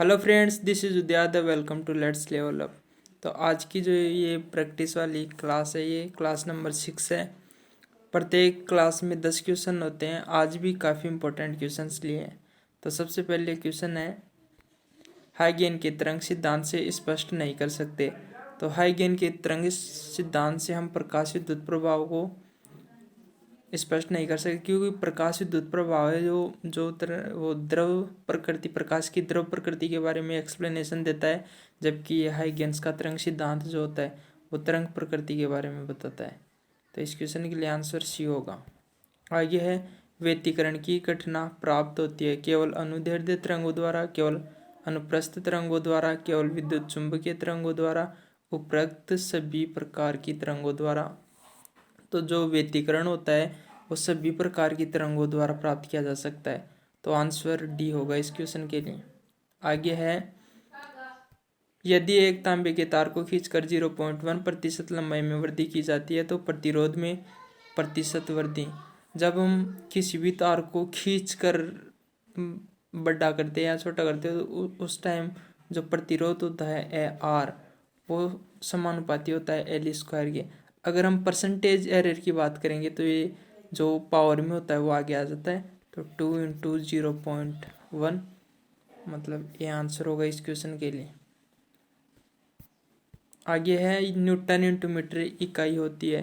Hello friends, this is उदयादय। Welcome to let's level up. तो आज की जो ये प्रैक्टिस वाली क्लास है, ये क्लास नंबर 6 है। प्रत्येक क्लास में 10 क्वेश्चन होते हैं। आज भी काफ़ी इंपॉर्टेंट क्वेश्चंस लिए हैं। तो सबसे पहले क्वेश्चन है, हाइगेन के तरंग सिद्धांत से स्पष्ट नहीं कर सकते। तो हाइगेन के तरंग सिद्धांत से हम प्रकाश विद्युत प्रभाव को स्पष्ट नहीं कर सकते, क्योंकि प्रकाश विद्युत प्रभाव है वो द्रव प्रकृति, प्रकाश की द्रव प्रकृति के बारे में एक्सप्लेनेशन देता है, जबकि यह हाइगेन्स का तरंग सिद्धांत जो होता है वो तरंग प्रकृति के बारे में बताता है। तो इस क्वेश्चन के लिए आंसर सी होगा। आगे है, व्यतिकरण की घटना प्राप्त होती है केवल अनुदैर्ध्य तरंगों द्वारा, केवल अनुप्रस्थ तरंगों द्वारा, केवल विद्युत चुंबकीय तरंगों द्वारा, उपरोक्त सभी प्रकार की तरंगों द्वारा। तो जो व्यतिकरण होता है वो सभी प्रकार की तरंगों द्वारा प्राप्त किया जा सकता है। तो आंसर डी होगा इस क्वेश्चन के लिए। आगे है, यदि एक तांबे के तार को खींचकर 0.1% लंबाई में वृद्धि की जाती है तो प्रतिरोध में प्रतिशत वृद्धि। जब हम किसी भी तार को खींच कर बड़ा करते हैं या छोटा करते हैं तो उस टाइम जो प्रतिरोध होता है ए आर, वो समानुपाती होता है एल स्क्वायर के। अगर हम परसेंटेज एरर की बात करेंगे तो ये जो पावर में होता है वो आगे आ जाता है। तो 2 × 0.1, मतलब ये आंसर होगा इस क्वेश्चन के लिए। आगे है, न्यूटन इंटू मीटर इकाई होती है।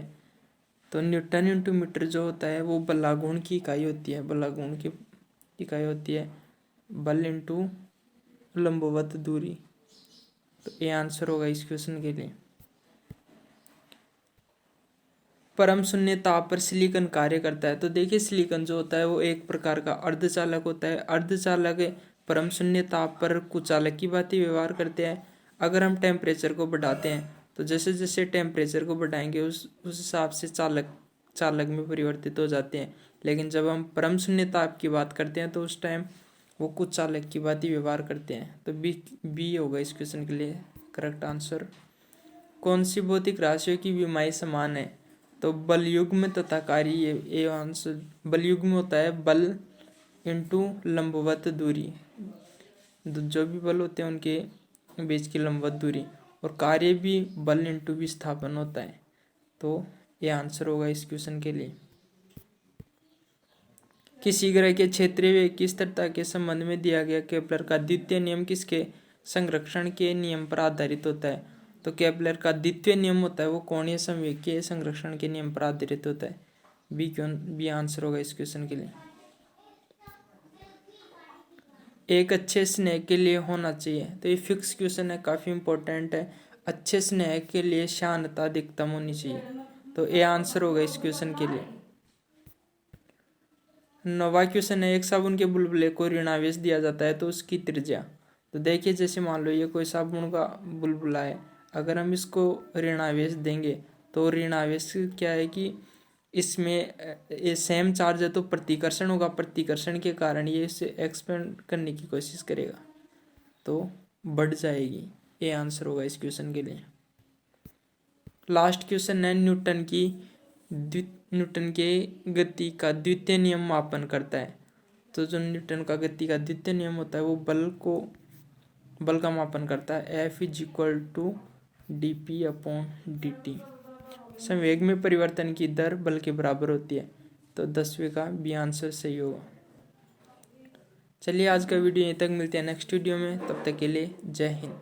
तो न्यूटन इंटू मीटर जो होता है वो बलागुण की इकाई होती है। बलागुण की इकाई होती है बल इंटू लंबवत दूरी। तो ये आंसर होगा इस क्वेश्चन के लिए। परम शून्य ताप पर सिलिकॉन कार्य करता है। तो देखिए, सिलिकॉन जो होता है वो एक प्रकार का अर्धचालक होता है। अर्धचालक परम शून्य ताप पर कुचालक की भांति व्यवहार करते हैं। अगर हम टेम्परेचर को बढ़ाते हैं तो जैसे जैसे टेम्परेचर को बढ़ाएंगे उस हिसाब से चालक में परिवर्तित हो जाते हैं। लेकिन जब हम परम शून्य ताप की बात करते हैं तो उस टाइम वो कुचालक की भांति व्यवहार करते हैं। तो बी होगा इस क्वेश्चन के लिए करेक्ट आंसर। कौन सी भौतिक राशियों की विमाएं समान है? तो बलयुग्म तथा कार्य, ये आंसर। बलयुग्म होता है बल इंटू लंबवत दूरी, जो भी बल होते हैं उनके बीच की लंबवत दूरी, और कार्य भी बल इंटू विस्थापन होता है। तो ये आंसर होगा इस क्वेश्चन के लिए। किसी ग्रह के क्षेत्रीय वेग की स्थिरता के संबंध में दिया गया केपलर का द्वितीय नियम किसके संरक्षण के नियम पर आधारित होता है? तो केपलर का द्वितीय नियम होता है वो कोणीय संवेग के संरक्षण के नियम पर आधारित होता है। बी आंसर होगा इस क्वेश्चन के लिए। एक अच्छे स्नेह के लिए होना चाहिए। तो ये फिक्स क्वेश्चन है, काफी इंपॉर्टेंट है। अच्छे स्नेह के लिए शांतता अधिकतम होनी चाहिए। तो ये आंसर होगा इस क्वेश्चन के लिए। नौवां क्वेश्चन है, एक साबुन के बुलबुले को ऋणावेश दिया जाता है तो उसकी त्रिज्या। तो देखिए, जैसे मान लो ये कोई साबुन का बुलबुला है, अगर हम इसको ऋणावेश देंगे तो ऋणावेश क्या है कि इसमें ये सेम चार्ज है तो प्रतिकर्षण होगा। प्रतिकर्षण के कारण ये इसे एक्सपेंड करने की कोशिश करेगा तो बढ़ जाएगी। ये आंसर होगा इस क्वेश्चन के लिए। लास्ट क्वेश्चन है, न्यूटन के गति का द्वितीय नियम मापन करता है। तो जो न्यूटन का गति का द्वितीय नियम होता है वो बल का मापन करता है। F = dp/dt। संवेग में परिवर्तन की दर बल के बराबर होती है। तो 10वीं का बी आंसर सही होगा। चलिए, आज का वीडियो यहीं तक, मिलते हैं नेक्स्ट वीडियो में। तब तक के लिए जय हिंद।